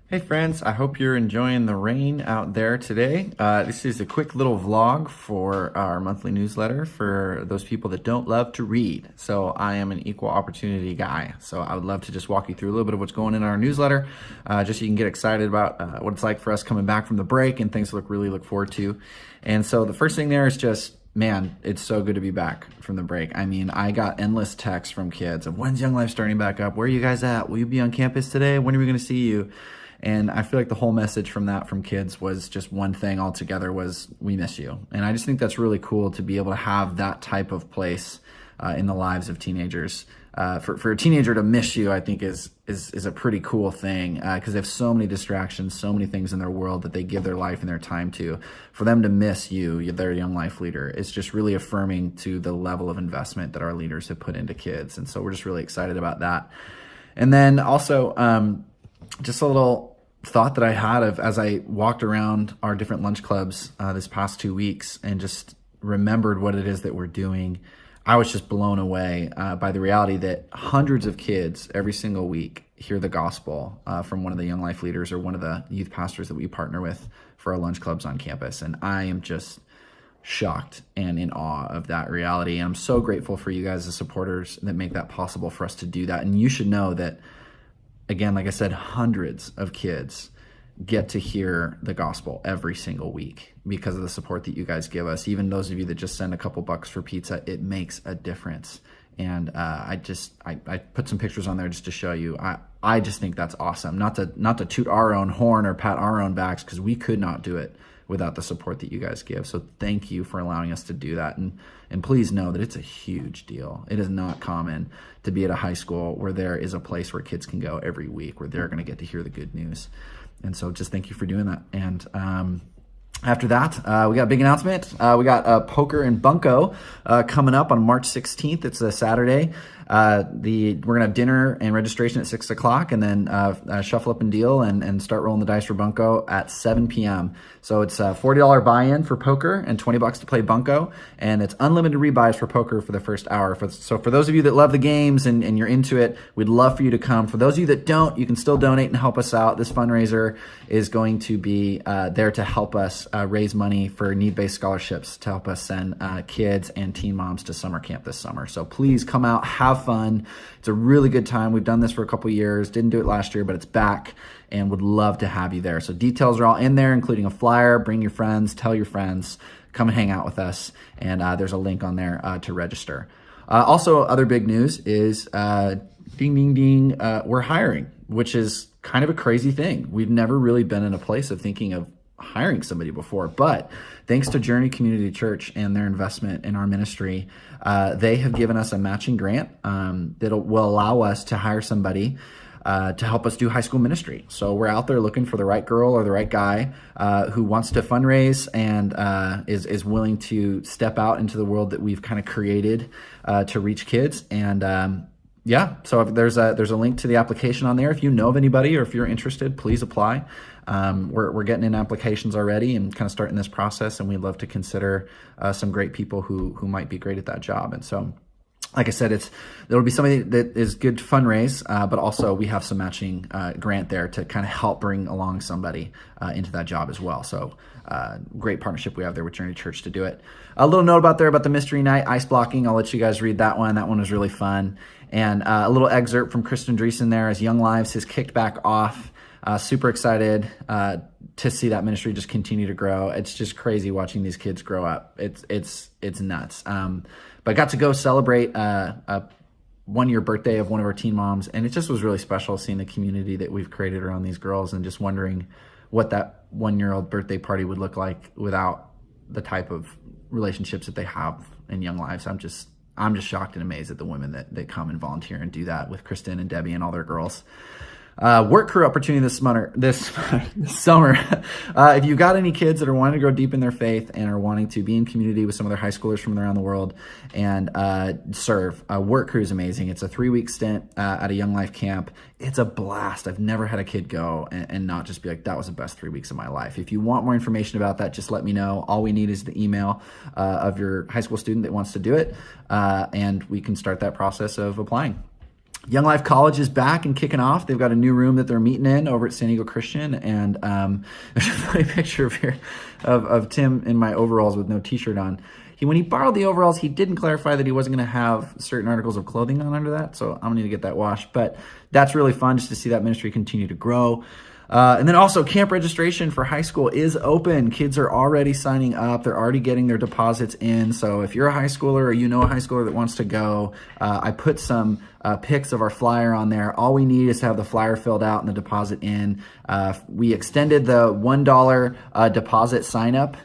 Hey friends, I hope you're enjoying the rain out there today. This is a quick little vlog for our monthly newsletter for those people that don't love to read. So I am an equal opportunity guy. So I would love to just walk you through a little bit of what's going in our newsletter, just so you can get excited about what it's like for us coming back from the break and things to really look forward to. And so the first thing there is just, man, it's so good to be back from the break. I mean, I got endless texts from kids of when's Young Life starting back up? Where are you guys at? Will you be on campus today? When are we going to see you? And I feel like the whole message from kids was just one thing altogether was, we miss you. And I just think that's really cool to be able to have that type of place in the lives of teenagers. For a teenager to miss you, I think is a pretty cool thing, because they have so many distractions, so many things in their world that they give their life and their time to. For them to miss you, their Young Life leader, it's just really affirming to the level of investment that our leaders have put into kids. And so we're just really excited about that. And then also, just a little thought that I had of as I walked around our different lunch clubs this past 2 weeks and just remembered what it is that we're doing. I was just blown away by the reality that hundreds of kids every single week hear the gospel from one of the Young Life leaders or one of the youth pastors that we partner with for our lunch clubs on campus. And I am just shocked and in awe of that reality. And I'm so grateful for you guys as supporters that make that possible for us to do that. And you should know that, again, like I said, hundreds of kids get to hear the gospel every single week because of the support that you guys give us. Even those of you that just send a couple bucks for pizza, it makes a difference. And I put some pictures on there just to show you. I just think that's awesome. Not to toot our own horn or pat our own backs, because we could not do it without the support that you guys give. So thank you for allowing us to do that. And please know that it's a huge deal. It is not common to be at a high school where there is a place where kids can go every week, where they're going to get to hear the good news. And so just thank you for doing that. And after that, we got a big announcement. We got Poker and Bunko coming up on March 16th. It's a Saturday. We're gonna have dinner and registration at 6 o'clock, and then shuffle up and deal and start rolling the dice for Bunko at 7 p.m. So it's a $40 buy-in for poker and $20 to play Bunko, and it's unlimited rebuys for poker for the first hour. So for those of you that love the games and you're into it, we'd love for you to come. For those of you that don't, you can still donate and help us out. This fundraiser is going to be there to help us raise money for need-based scholarships to help us send kids and teen moms to summer camp this summer. So please come out, have fun. It's a really good time. We've done this for a couple years. Didn't do it last year, but it's back, and would love to have you there. So details are all in there, including a flyer. Bring your friends, tell your friends, come and hang out with us. And there's a link on there to register. Also, other big news is ding, ding, ding. We're hiring, which is kind of a crazy thing. We've never really been in a place of thinking of hiring somebody before, but thanks to Journey Community Church and their investment in our ministry, they have given us a matching grant that will allow us to hire somebody to help us do high school ministry. So we're out there looking for the right girl or the right guy who wants to fundraise and is willing to step out into the world that we've kind of created to reach kids. And yeah, so if there's a link to the application on there. If you know of anybody or if you're interested, please apply. We're getting in applications already and kind of starting this process, and we'd love to consider some great people who might be great at that job. And so, like I said, there'll be somebody that is good to fundraise, but also we have some matching grant there to kind of help bring along somebody into that job as well. So great partnership we have there with Journey Church to do it. A little note about the mystery night ice blocking. I'll let you guys read that one. That one was really fun. And a little excerpt from Kristen Dreesen there as Young Lives has kicked back off. Super excited to see that ministry just continue to grow. It's just crazy watching these kids grow up. It's nuts. But I got to go celebrate a 1-year birthday of one of our teen moms, and it just was really special seeing the community that we've created around these girls, and just wondering what that 1-year-old birthday party would look like without the type of relationships that they have in Young Lives. I'm just shocked and amazed at the women that come and volunteer and do that with Kristen and Debbie and all their girls. Work crew opportunity this summer. If you've got any kids that are wanting to grow deep in their faith and are wanting to be in community with some of their high schoolers from around the world and serve, Work crew is amazing. It's a 3-week stint at a Young Life camp. It's a blast. I've never had a kid go and not just be like, that was the best 3 weeks of my life. If you want more information about that, just let me know. All we need is the email of your high school student that wants to do it, and we can start that process of applying. Young Life College is back and kicking off. They've got a new room that they're meeting in over at San Diego Christian. And there's a funny picture of here of Tim in my overalls with no t-shirt on. When he borrowed the overalls, he didn't clarify that he wasn't going to have certain articles of clothing on under that. So I'm going to need to get that washed. But that's really fun just to see that ministry continue to grow. And then also camp registration for high school is open. Kids are already signing up. They're already getting their deposits in. So if you're a high schooler or you know a high schooler that wants to go, I put some pics of our flyer on there. All we need is to have the flyer filled out and the deposit in. We extended the $1 deposit sign up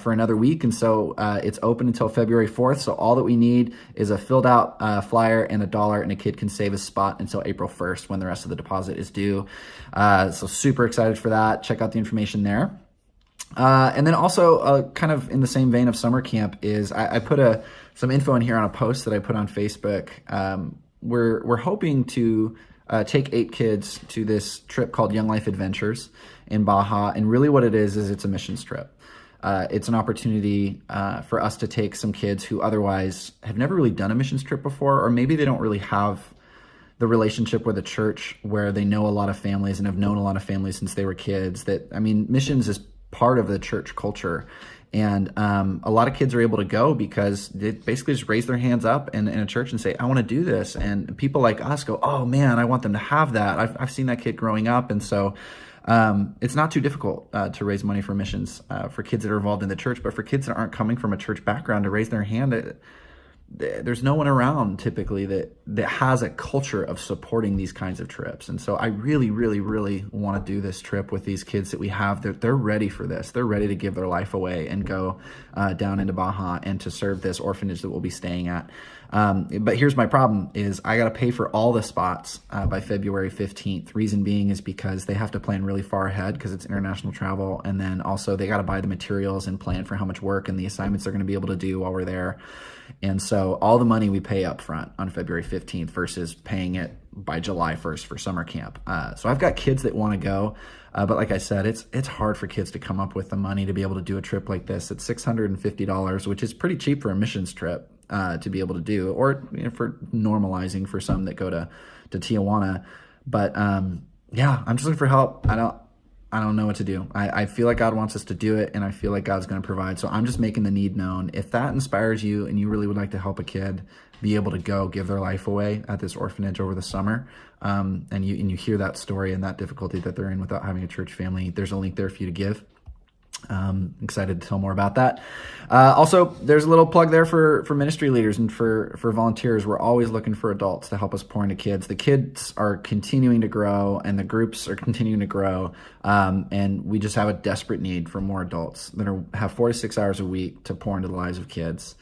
for another week. And so it's open until February 4th. So all that we need is a filled out flyer and $1, and a kid can save a spot until April 1st when the rest of the deposit is due. So super excited for that. Check out the information there. And then also kind of in the same vein of summer camp is I put some info in here on a post that I put on Facebook. We're hoping to take 8 kids to this trip called Young Life Adventures in Baja. And really what it is it's a missions trip. It's an opportunity for us to take some kids who otherwise have never really done a missions trip before, or maybe they don't really have the relationship with a church where they know a lot of families and have known a lot of families since they were kids. Missions is part of the church culture. And a lot of kids are able to go because they basically just raise their hands up in a church and say, I want to do this. And people like us go, oh man, I want them to have that. I've seen that kid growing up. And so it's not too difficult to raise money for missions for kids that are involved in the church, but for kids that aren't coming from a church background to raise their hand, there's no one around typically that has a culture of supporting these kinds of trips. And so I really, really, really want to do this trip with these kids that we have. They're ready for this. They're ready to give their life away and go down into Baja and to serve this orphanage that we'll be staying at. But here's my problem is I got to pay for all the spots by February 15th. Reason being is because they have to plan really far ahead because it's international travel. And then also they got to buy the materials and plan for how much work and the assignments they're going to be able to do while we're there. And so all the money we pay up front on February 15th versus paying it by July 1st for summer camp. So I've got kids that want to go. But like I said, it's hard for kids to come up with the money to be able to do a trip like this. It's $650, which is pretty cheap for a missions trip to be able to do, or for normalizing for some that go to Tijuana. But yeah, I'm just looking for help. I don't know what to do. I feel like God wants us to do it, and I feel like God's going to provide. So I'm just making the need known. If that inspires you and you really would like to help a kid be able to go give their life away at this orphanage over the summer, and you hear that story and that difficulty that they're in without having a church family, there's a link there for you to give. Excited to tell more about that. Also, there's a little plug there for ministry leaders and for volunteers. We're always looking for adults to help us pour into kids. The kids are continuing to grow and the groups are continuing to grow. And we just have a desperate need for more adults that have 4 to 6 hours a week to pour into the lives of kids.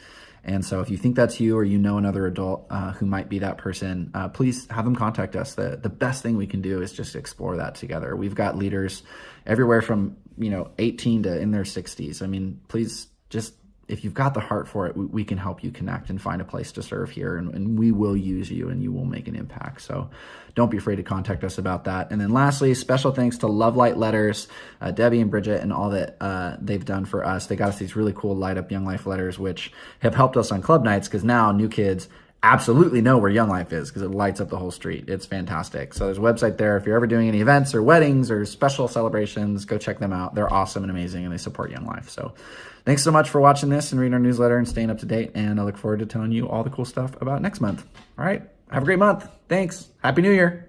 And so if you think that's you or you know another adult who might be that person, please have them contact us. The best thing we can do is just explore that together. We've got leaders everywhere from 18 to in their 60s. Please just, if you've got the heart for it, we can help you connect and find a place to serve here, and we will use you and you will make an impact. So don't be afraid to contact us about that. And then lastly, special thanks to Love Light Letters, Debbie and Bridget, and all that they've done for us. They got us these really cool Light Up Young Life letters, which have helped us on club nights because now new kids absolutely know where Young Life is because it lights up the whole street. It's fantastic. So there's a website there. If you're ever doing any events or weddings or special celebrations, go check them out. They're awesome and amazing, and they support Young Life. So thanks so much for watching this and reading our newsletter and staying up to date. And I look forward to telling you all the cool stuff about next month. All right. Have a great month. Thanks. Happy New Year.